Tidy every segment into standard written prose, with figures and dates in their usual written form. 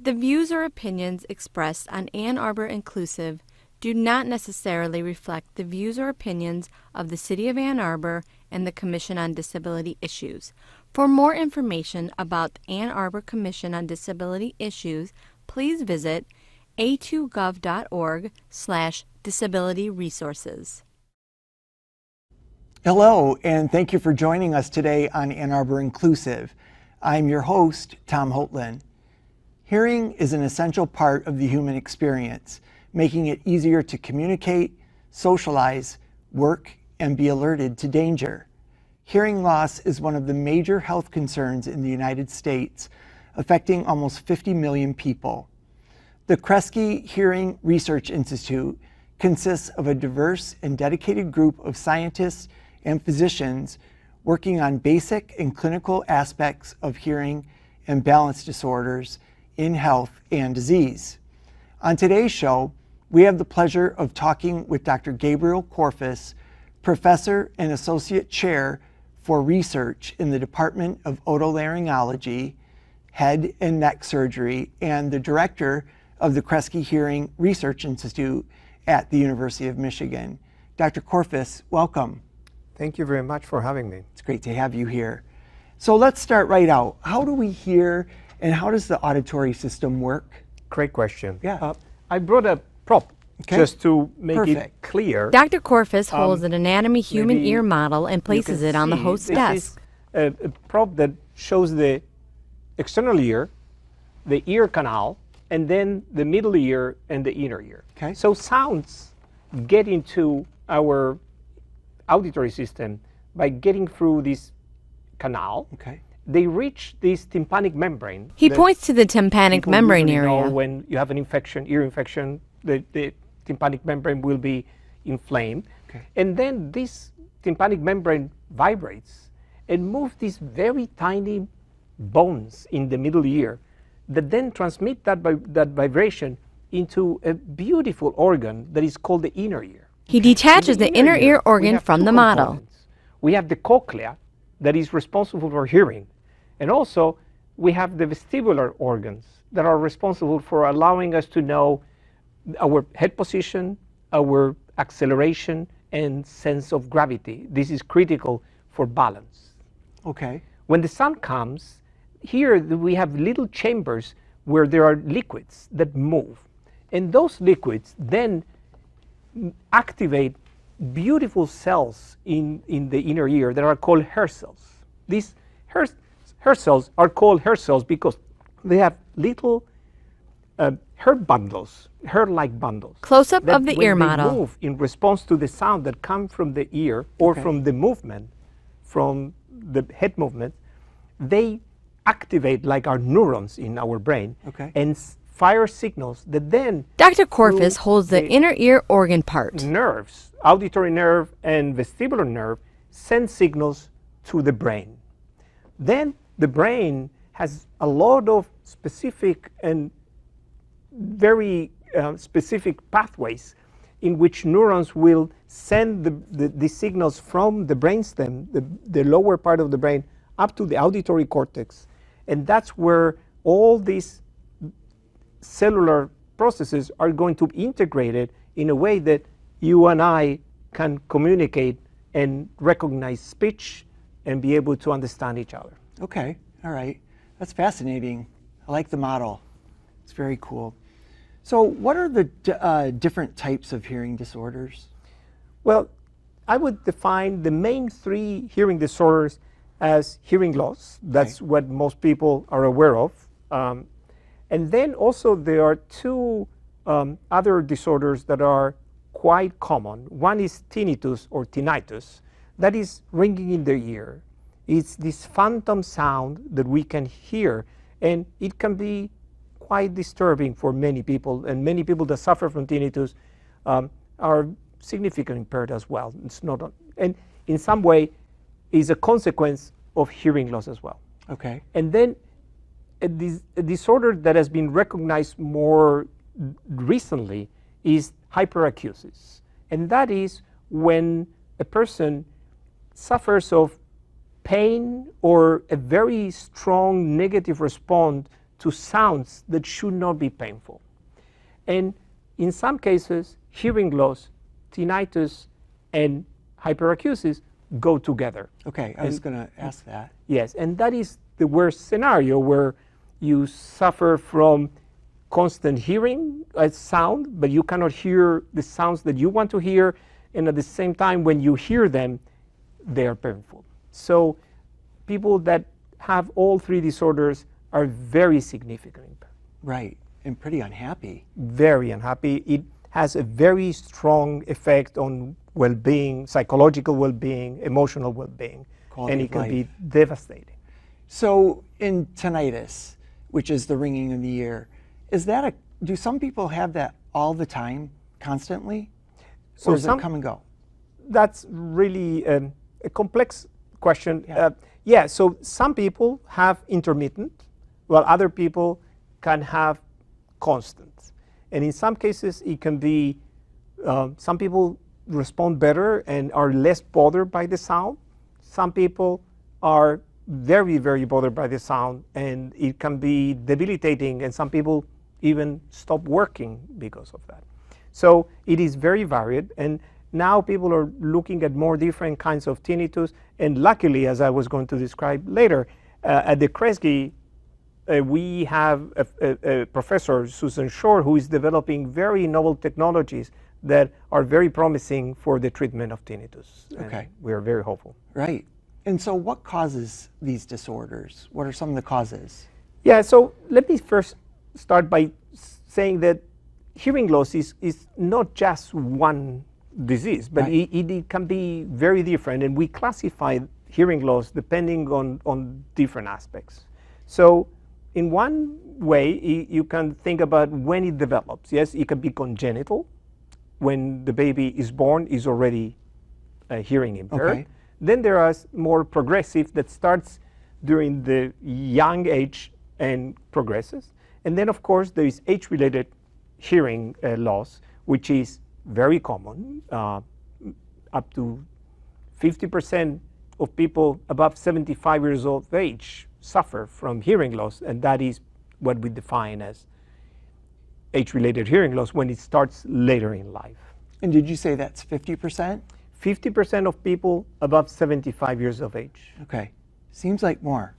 The views or opinions expressed on Ann Arbor Inclusive do not necessarily reflect the views or opinions of the City of Ann Arbor and the Commission on Disability Issues. For more information about the Ann Arbor Commission on Disability Issues, please visit a2gov.org/disability resources. Hello, and thank you for joining us today on Ann Arbor Inclusive. I'm your host, Tom Hotlin. Hearing is an essential part of the human experience, making it easier to communicate, socialize, work, and be alerted to danger. Hearing loss is one of the major health concerns in the United States, affecting almost 50 million people. The Kreski Hearing Research Institute consists of a diverse and dedicated group of scientists and physicians working on basic and clinical aspects of hearing and balance disorders in health and disease. On today's show, we have the pleasure of talking with Dr. Gabriel Corfas, Professor and Associate Chair for Research in the Department of Otolaryngology, Head and Neck Surgery, and the Director of the Kreski Hearing Research Institute at the University of Michigan. Dr. Corfas, welcome. Thank you very much for having me. It's great to have you here. So let's start right out. How do we hear and how does the auditory system work? Great question. Yeah. I brought a prop just to make it clear. Dr. Corfas holds an anatomy human ear model and places it on the host's desk. This is a prop that shows the external ear, the ear canal, and then the middle ear and the inner ear. Okay. So sounds get into our auditory system by getting through this canal. Okay. They reach this tympanic membrane. He points to the tympanic membrane area. When you have an infection, ear infection, the tympanic membrane will be inflamed. Okay. And then this tympanic membrane vibrates and moves these very tiny bones in the middle ear that then transmit that vibration into a beautiful organ that is called the inner ear. He detaches the inner ear organ from the model. We have the cochlea that is responsible for hearing. And also, we have the vestibular organs that are responsible for allowing us to know our head position, our acceleration, and sense of gravity. This is critical for balance. Okay. When the sun comes, here we have little chambers where there are liquids that move. And those liquids then activate beautiful cells in the inner ear that are called hair cells. These hair cells are called hair cells because they have little hair bundles, hair-like bundles. Close-up of the ear model. When they move in response to the sound that comes from the ear or from the movement, from the head movement, they activate like our neurons in our brain and fire signals that then Dr. Corfas holds the inner ear organ part. Nerves, auditory nerve and vestibular nerve, send signals to the brain. Then the brain has a lot of specific and very specific pathways in which neurons will send the signals from the brainstem, the lower part of the brain, up to the auditory cortex. And that's where all these cellular processes are going to be integrated in a way that you and I can communicate and recognize speech and be able to understand each other. Okay, all right. That's fascinating. I like the model. It's very cool. So what are the different types of hearing disorders? Well, I would define the main three hearing disorders as hearing loss. That's what most people are aware of. And then also there are two other disorders that are quite common. One is tinnitus or tinnitus. That is ringing in the ear. It's this phantom sound that we can hear, and it can be quite disturbing for many people, and many people that suffer from tinnitus are significantly impaired as well. It's not, and in some way is a consequence of hearing loss as well. Okay. And then a disorder that has been recognized more recently is hyperacusis. And that is when a person suffers of pain or a very strong negative response to sounds that should not be painful. And in some cases, hearing loss, tinnitus, and hyperacusis go together. Okay, I was going to ask that. Yes, and that is the worst scenario, where you suffer from constant hearing a sound, but you cannot hear the sounds that you want to hear, and at the same time, when you hear them, they are painful. So people that have all three disorders are very significant. Right, and pretty unhappy. Very unhappy. It has a very strong effect on well-being, psychological well-being, emotional well-being, and it can be devastating. So in tinnitus, which is the ringing in the ear, do some people have that all the time, constantly? Or does it come and go? That's really a complex question. Yeah, so some people have intermittent, while other people can have constant. And in some cases, it can be, some people respond better and are less bothered by the sound. Some people are very, very bothered by the sound, and it can be debilitating, and some people even stop working because of that. So it is very varied, and now people are looking at more different kinds of tinnitus, and luckily, as I was going to describe later, at the Kresge, we have a professor, Susan Shore, who is developing very novel technologies that are very promising for the treatment of tinnitus. Okay. And we are very hopeful. Right. And so what causes these disorders? What are some of the causes? Yeah, so let me first start by saying that hearing loss is not just one disease, but right. it can be very different, and we classify hearing loss depending on different aspects. So in one way, you can think about when it develops. Yes, it can be congenital. When the baby is born, is already hearing impaired. Okay. Then there are more progressive that starts during the young age and progresses. And then, of course, there is age-related hearing loss, which is very common. Up to 50% of people above 75 years of age suffer from hearing loss, and that is what we define as age-related hearing loss when it starts later in life. And did you say that's 50%? 50% of people above 75 years of age. Okay. Seems like more.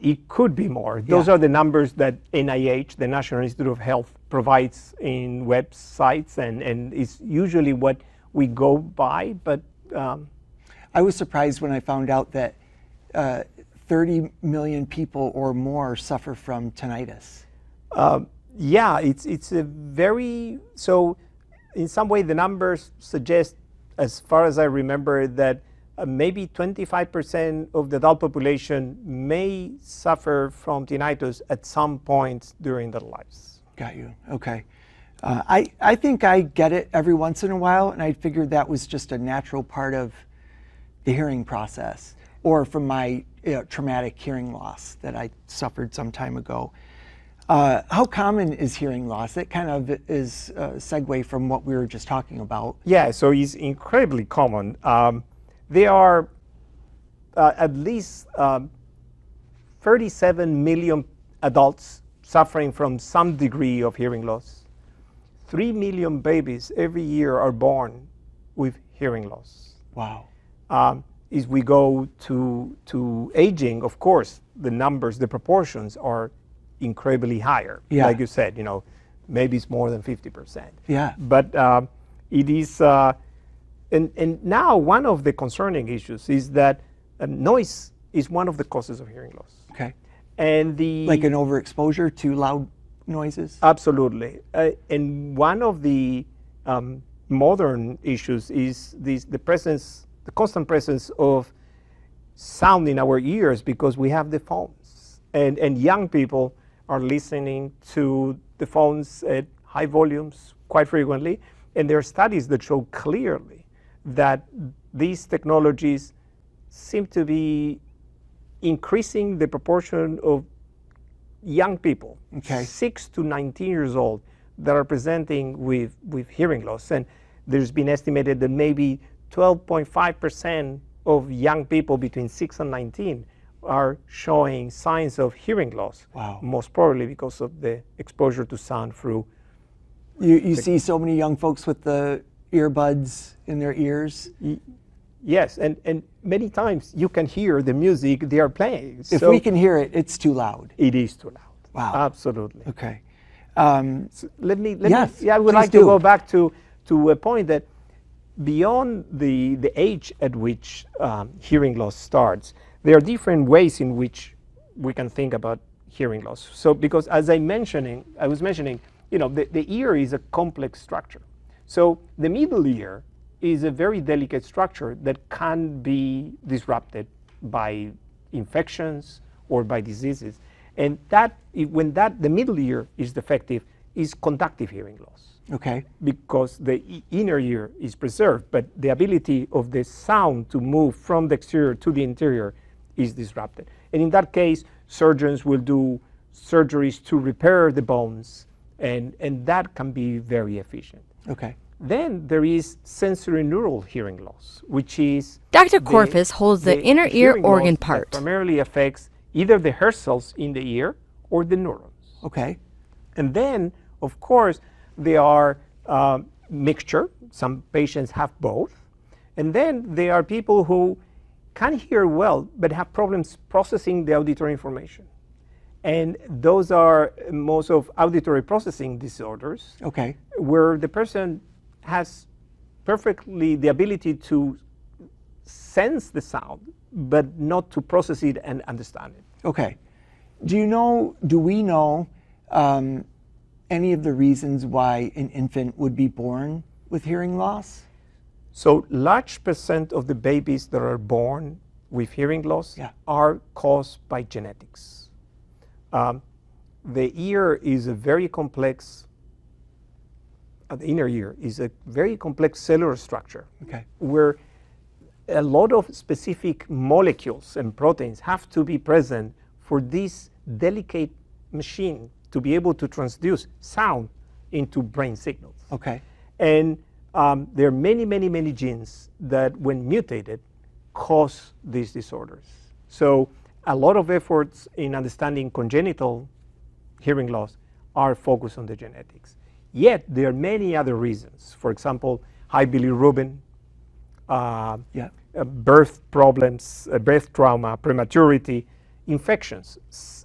It could be more. Those are the numbers that NIH, the National Institute of Health, provides in websites, and is usually what we go by. But I was surprised when I found out that 30 million people or more suffer from tinnitus. Yeah, it's a very, so in some way the numbers suggest, as far as I remember, that maybe 25% of the adult population may suffer from tinnitus at some point during their lives. Got you. Okay. I think I get it every once in a while, and I figured that was just a natural part of the hearing process, or from my traumatic hearing loss that I suffered some time ago. How common is hearing loss? That kind of is a segue from what we were just talking about. Yeah, so it's incredibly common. There are at least 37 million adults suffering from some degree of hearing loss. 3 million babies every year are born with hearing loss. Wow. As we go to aging, of course, the numbers, the proportions are incredibly higher. Yeah. Like you said, maybe it's more than 50%. Yeah. But it is, and now one of the concerning issues is that noise is one of the causes of hearing loss. Okay. And like an overexposure to loud noises? Absolutely. And one of the modern issues is the constant presence of sound in our ears, because we have the phones. And young people are listening to the phones at high volumes quite frequently. And there are studies that show clearly that these technologies seem to be increasing the proportion of young people, 6 to 19 years old, that are presenting with hearing loss. And there's been estimated that maybe 12.5% of young people between 6 and 19 are showing signs of hearing loss. Wow. Most probably because of the exposure to sound through. You see so many young folks with the earbuds in their ears. Yes, and many times you can hear the music they are playing. If we can hear it, it's too loud. It is too loud. Wow. Absolutely. Okay. So let me, Yes, I would please like do. to go back to a point that beyond the age at which hearing loss starts, there are different ways in which we can think about hearing loss. So because as I was mentioning, the ear is a complex structure. So the middle ear is a very delicate structure that can be disrupted by infections or by diseases. And when the middle ear is defective, is conductive hearing loss. Okay. Because the inner ear is preserved, but the ability of the sound to move from the exterior to the interior is disrupted. And in that case, surgeons will do surgeries to repair the bones, and that can be very efficient. Okay. Then there is sensory neural hearing loss, which is Dr. Corfas holds the inner ear hearing organ loss that part. primarily affects either the hair cells in the ear or the neurons. Okay. And then, of course, there are mixture. Some patients have both. And then there are people who can hear well but have problems processing the auditory information. And those are most of auditory processing disorders. Okay. Where the person has perfectly the ability to sense the sound but not to process it and understand it. Okay. Do we know any of the reasons why an infant would be born with hearing loss? So large percent of the babies that are born with hearing loss are caused by genetics. The ear is a very complex, the inner ear is a very complex cellular structure. Okay. Where a lot of specific molecules and proteins have to be present for this delicate machine to be able to transduce sound into brain signals. Okay. And there are many genes that, when mutated, cause these disorders. So a lot of efforts in understanding congenital hearing loss are focused on the genetics. Yet there are many other reasons. For example, high bilirubin, birth problems, birth trauma, prematurity, infections.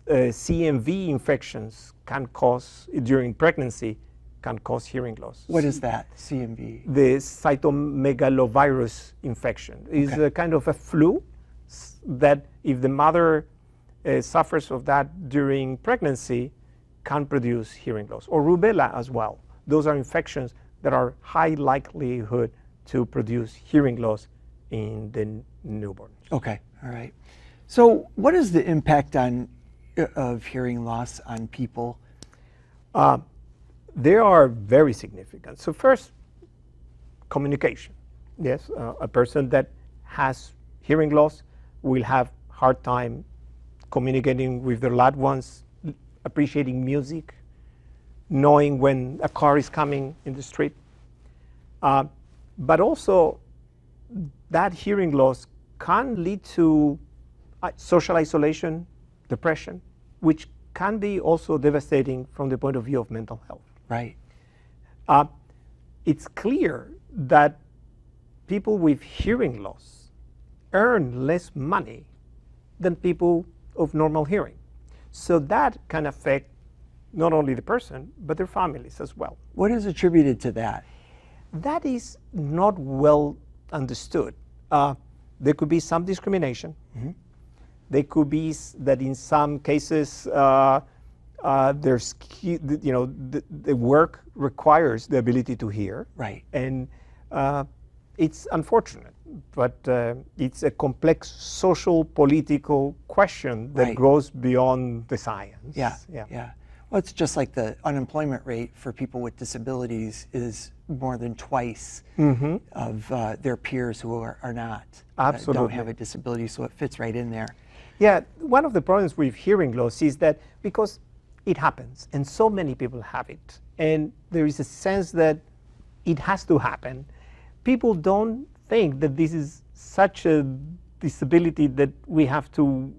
CMV infections can cause, during pregnancy, can cause hearing loss. What is that, CMV? The cytomegalovirus infection is a kind of a flu that, if the mother suffers of that during pregnancy, can produce hearing loss. Or rubella as well. Those are infections that are high likelihood to produce hearing loss in the newborn. Okay, all right. So what is the impact of hearing loss on people? They are very significant. So first, communication. Yes, a person that has hearing loss will have hard time communicating with their loved ones, appreciating music, knowing when a car is coming in the street. But also, that hearing loss can lead to social isolation, depression, which can be also devastating from the point of view of mental health. Right. It's clear that people with hearing loss earn less money than people of normal hearing. So that can affect not only the person, but their families as well. What is attributed to that? That is not well understood. There could be some discrimination. Mm-hmm. There could be that in some cases, there's, the work requires the ability to hear. Right. And it's unfortunate, but it's a complex social, political question that goes beyond the science. Yeah. Well, it's just like the unemployment rate for people with disabilities is more than twice of their peers who are not, don't have a disability, so it fits right in there. Yeah, one of the problems with hearing loss is that because it happens, and so many people have it, and there is a sense that it has to happen, people don't think that this is such a disability that we have to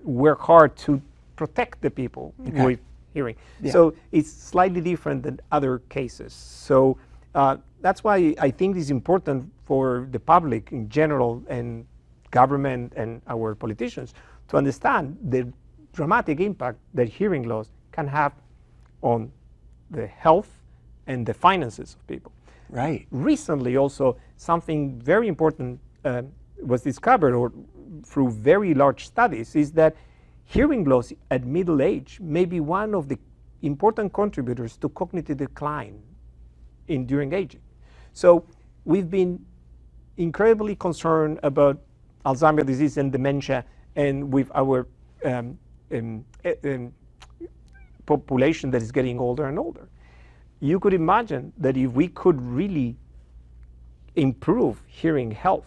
work hard to protect the people with hearing. Yeah. So it's slightly different than other cases. So that's why I think it's important for the public in general and government and our politicians to understand the dramatic impact that hearing loss can have on the health and the finances of people. Right. Recently also something very important was discovered or through very large studies is that hearing loss at middle age may be one of the important contributors to cognitive decline during aging. So we've been incredibly concerned about Alzheimer's disease and dementia, and with our population that is getting older and older. You could imagine that if we could really improve hearing health,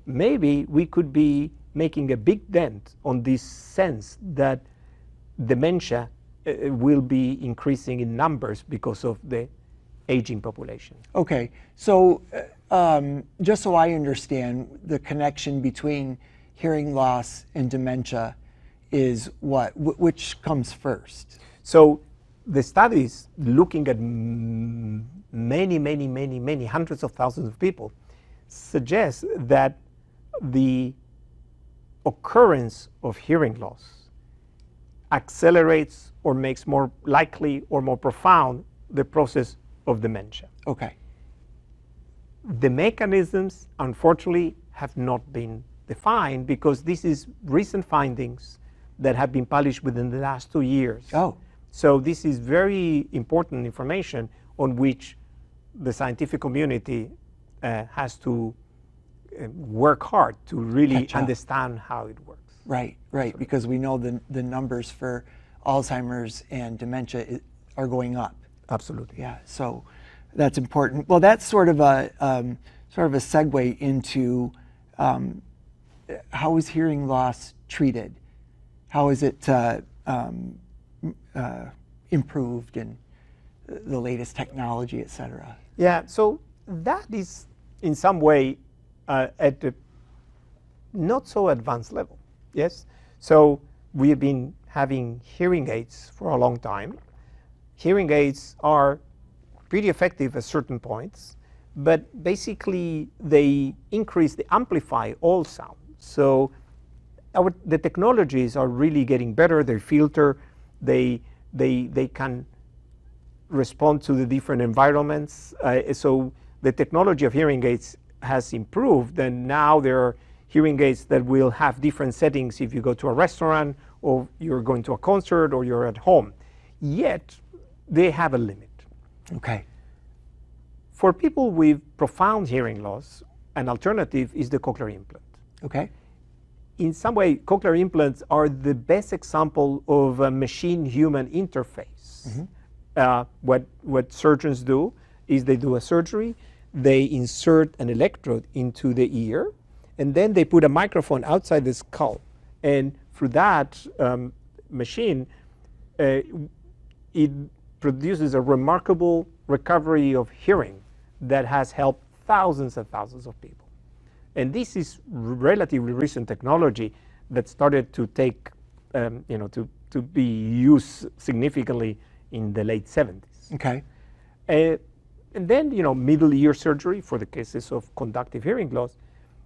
maybe we could be making a big dent on this sense that dementia will be increasing in numbers because of the aging population. Okay, so just so I understand, the connection between hearing loss and dementia is what? Which comes first? So the studies looking at many hundreds of thousands of people suggest that the occurrence of hearing loss accelerates or makes more likely or more profound the process of dementia. Okay. The mechanisms, unfortunately, have not been defined because this is recent findings that have been published within the last 2 years. Oh. So this is very important information on which the scientific community has to work hard to really understand how it works. Right, right, because we know the numbers for Alzheimer's and dementia are going up. Absolutely. Yeah, so that's important. Well, that's sort of a segue into how is hearing loss treated? How is it improved in the latest technology, et cetera? Yeah, so that is in some way at a not so advanced level, yes? So we have been having hearing aids for a long time. Hearing aids are pretty effective at certain points, but basically they amplify all sound. So the technologies are really getting better. They filter, they can respond to the different environments. So the technology of hearing aids has improved, and now there are hearing aids that will have different settings if you go to a restaurant or you're going to a concert or you're at home. Yet they have a limit. Okay. For people with profound hearing loss, an alternative is the cochlear implant. Okay. In some way, cochlear implants are the best example of a machine-human interface. Mm-hmm. What surgeons do is they do a surgery, they insert an electrode into the ear, and then they put a microphone outside the skull. And through that machine, it produces a remarkable recovery of hearing that has helped thousands and thousands of people. And this is relatively recent technology that started to take, to be used significantly in the late 70s. Okay. And then, middle ear surgery for the cases of conductive hearing loss.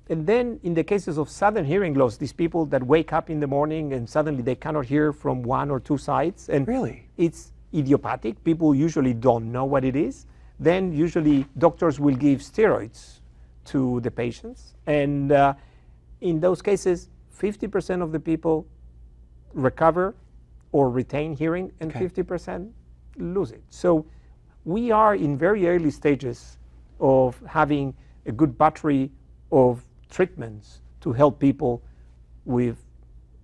And then in the cases of sudden hearing loss, these people that wake up in the morning and suddenly they cannot hear from one or two sides. And really? It's idiopathic. People usually don't know what it is. Then usually doctors will give steroids to the patients. And in those cases, 50% of the people recover or retain hearing, and 50% lose it. So we are in very early stages of having a good battery of treatments to help people with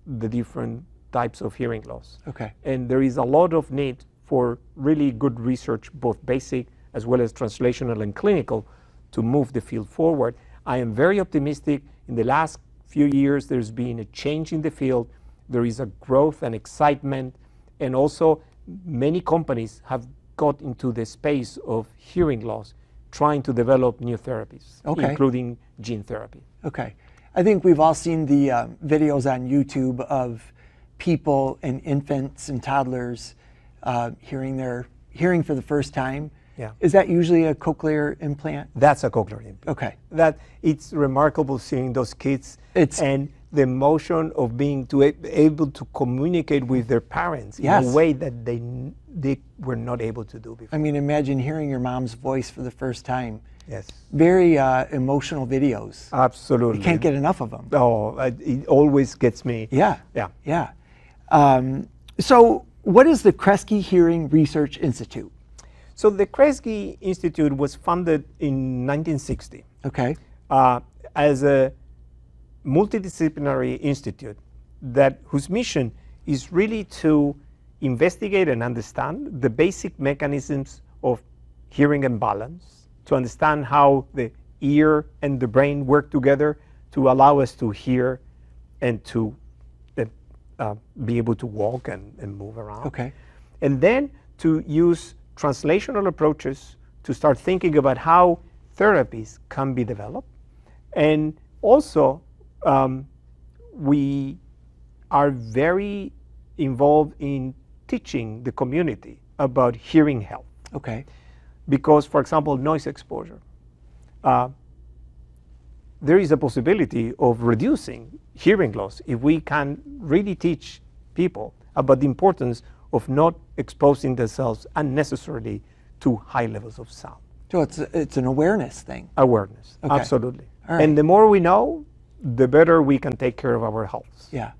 the different types of hearing loss. Okay. And there is a lot of need for really good research, both basic as well as translational and clinical, to move the field forward. I am very optimistic. In the last few years, there's been a change in the field. There is a growth and excitement, and also many companies have got into the space of hearing loss, trying to develop new therapies, including gene therapy. Okay. I think we've all seen the videos on YouTube of people and infants and toddlers hearing for the first time. Yeah. Is that usually a cochlear implant? That's a cochlear implant. Okay. That it's remarkable seeing those kids and the emotion of being able to communicate with their parents in a way that they were not able to do before. I mean, imagine hearing your mom's voice for the first time. Yes. Very emotional videos. Absolutely. You can't get enough of them. Oh, it always gets me. Yeah. Yeah. Yeah. So what is the Kreski Hearing Research Institute? So the Kreski Institute was founded in 1960 as a multidisciplinary institute whose mission is really to investigate and understand the basic mechanisms of hearing and balance, to understand how the ear and the brain work together to allow us to hear and to be able to walk and move around. Okay. And then to use translational approaches to start thinking about how therapies can be developed. And also, we are very involved in teaching the community about hearing health. Okay. Because, for example, noise exposure. There is a possibility of reducing hearing loss if we can really teach people about the importance of not exposing themselves unnecessarily to high levels of sound. So it's an awareness thing. Awareness, Okay. absolutely. All right. And the more we know, the better we can take care of our health. Yeah.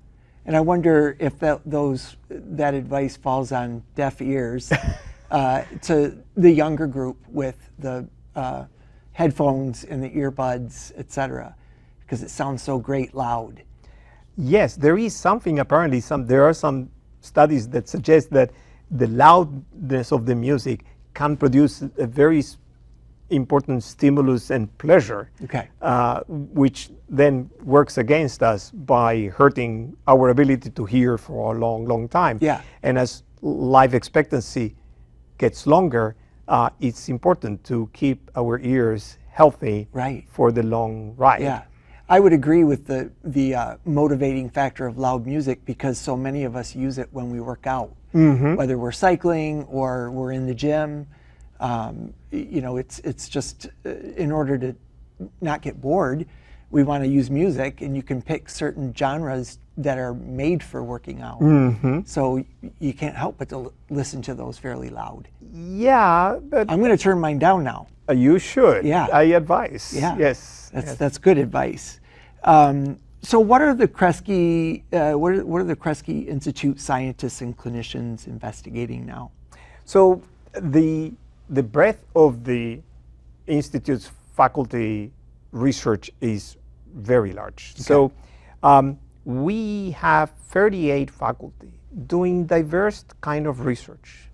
And I wonder if that advice falls on deaf ears to the younger group with the headphones and the earbuds, etc., because it sounds so great loud. Yes, there is something apparently, there are some studies that suggest that the loudness of the music can produce a very important stimulus and pleasure, which then works against us by hurting our ability to hear for a long, long time. Yeah. And as life expectancy gets longer, it's important to keep our ears healthy for the long ride. Yeah. I would agree with the motivating factor of loud music because so many of us use it when we work out, whether we're cycling or we're in the gym. You know, it's just in order to not get bored, we want to use music, and you can pick certain genres that are made for working out. So you can't help but to listen to those fairly loud. Yeah, but I'm going to turn mine down now. You should. Yeah. I advise. Yeah. Yes. That's good advice. So what are the Kreski what are the Kreski Institute scientists and clinicians investigating now? So the breadth of the Institute's faculty research is very large. So we have 38 faculty doing diverse kind of research.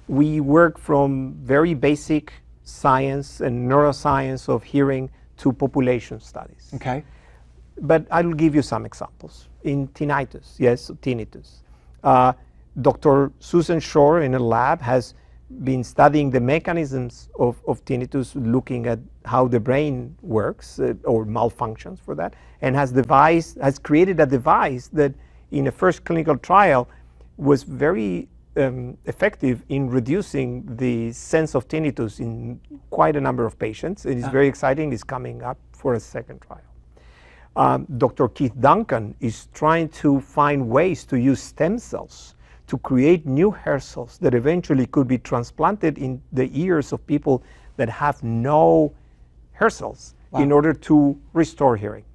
We work from very basic science and neuroscience of hearing to population studies. Okay. But I'll give you some examples. In tinnitus, tinnitus. Dr. Susan Shore in a lab has been studying the mechanisms of tinnitus, looking at how the brain works or malfunctions for that, and has created a device that in a first clinical trial was very effective in reducing the sense of tinnitus in quite a number of patients. It is very exciting. It's coming up for a second trial. Dr. Keith Duncan is trying to find ways to use stem cells to create new hair cells that eventually could be transplanted in the ears of people that have no hair cells in order to restore hearing.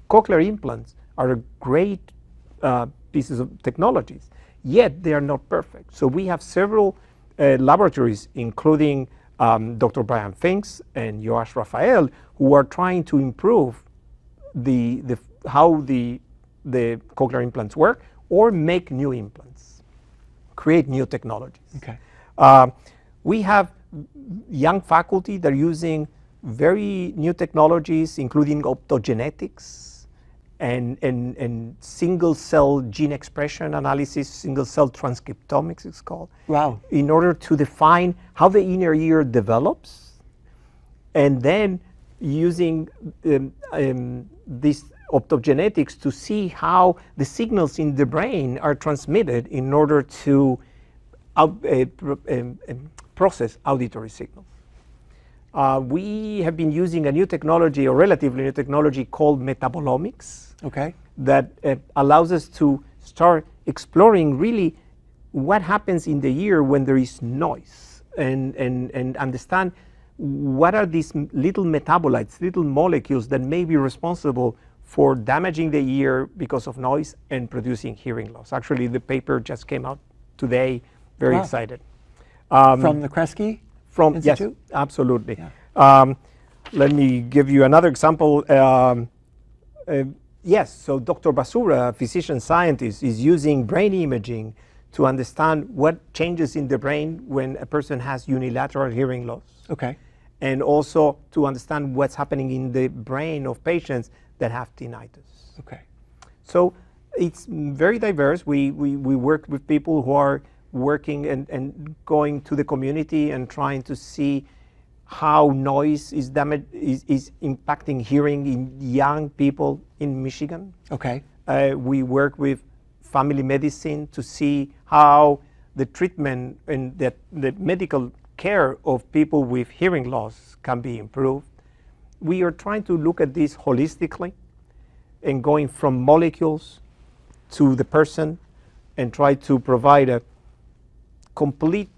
Cochlear implants are a great pieces of technologies, yet they are not perfect. So we have several laboratories, including Dr. Brian Finks and Yoash Raphael, who are trying to improve how the cochlear implants work or make new implants, create new technologies. Okay. We have young faculty that are using very new technologies, including optogenetics and single cell gene expression analysis, single cell transcriptomics it's called. Wow. In order to define how the inner ear develops and then using this optogenetics to see how the signals in the brain are transmitted in order to process auditory signals. We have been using a new technology, or relatively new technology, called metabolomics. Okay. That allows us to start exploring really what happens in the ear when there is noise, and understand what are these little metabolites, little molecules that may be responsible for damaging the ear because of noise and producing hearing loss. Actually, the paper just came out today. Very excited. From the Kreski Institute? Yes, absolutely. Yeah. Let me give you another example. Yes, so Dr. Basura, a physician scientist, is using brain imaging to understand what changes in the brain when a person has unilateral hearing loss. Okay. And also to understand what's happening in the brain of patients that have tinnitus. Okay. So it's very diverse. We work with people who are working and going to the community and trying to see how noise is impacting hearing in young people in Michigan. Okay. We work with family medicine to see how the treatment and the medical care of people with hearing loss can be improved. We are trying to look at this holistically and going from molecules to the person and try to provide a complete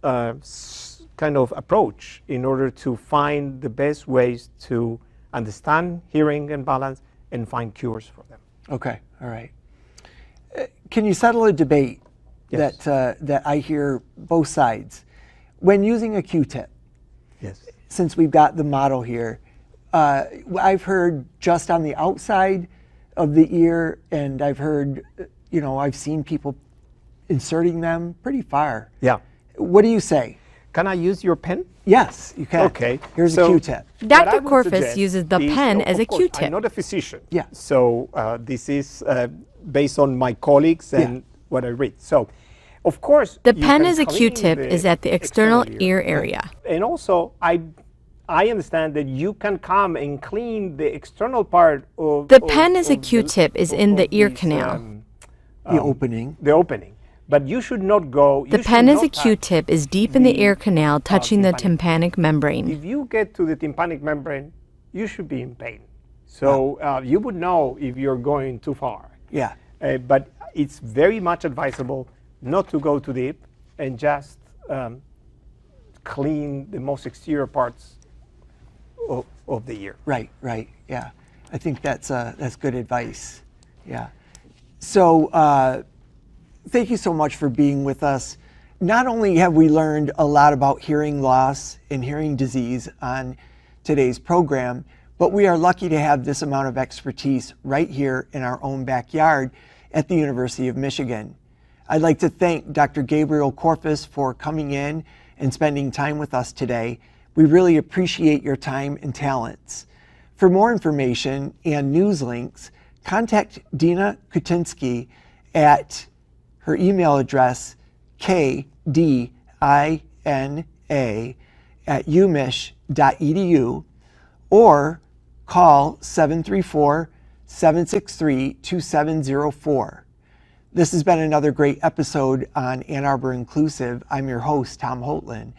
kind of approach in order to find the best ways to understand hearing and balance and find cures for them. Okay, all right. Can you settle a debate Yes. that I hear both sides? When using a Q-tip, Yes. since we've got the model here, I've heard just on the outside of the ear, and I've heard, I've seen people inserting them pretty far. Yeah. What do you say? Can I use your pen? Yes, you can. Okay. Here's a So- Q-tip. What I Dr. would Corfas suggest uses the is, pen of as a course, Q-tip. I'm not a physician. Yeah. So this is based on my colleagues and what I read. So, of course, The you pen can as a clean Q-tip the is at the external ear ear. area. And also, I understand that you can come and clean the external part of The pen as a of the- Q-tip is in the of ear this, canal. The opening. The opening. But you should not go. The pen as a Q-tip is deep in the ear canal, touching the tympanic membrane. If you get to the tympanic membrane, you should be in pain. So you would know if you're going too far. Yeah. But it's very much advisable not to go too deep and just clean the most exterior parts of the ear. Right, right, yeah. I think that's good advice, yeah. So thank you so much for being with us. Not only have we learned a lot about hearing loss and hearing disease on today's program, but we are lucky to have this amount of expertise right here in our own backyard at the University of Michigan. I'd like to thank Dr. Gabriel Corfas for coming in and spending time with us today. We really appreciate your time and talents. For more information and news links, contact Dina Kutinsky at her email address, kdina@umich.edu, or call 734-763-2704. This has been another great episode on Ann Arbor Inclusive. I'm your host, Tom Holtland.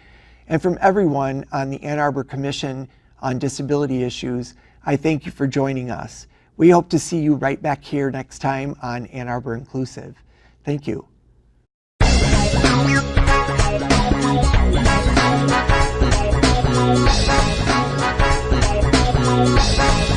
And from everyone on the Ann Arbor Commission on Disability Issues, I thank you for joining us. We hope to see you right back here next time on Ann Arbor Inclusive. Thank you. We'll be right back.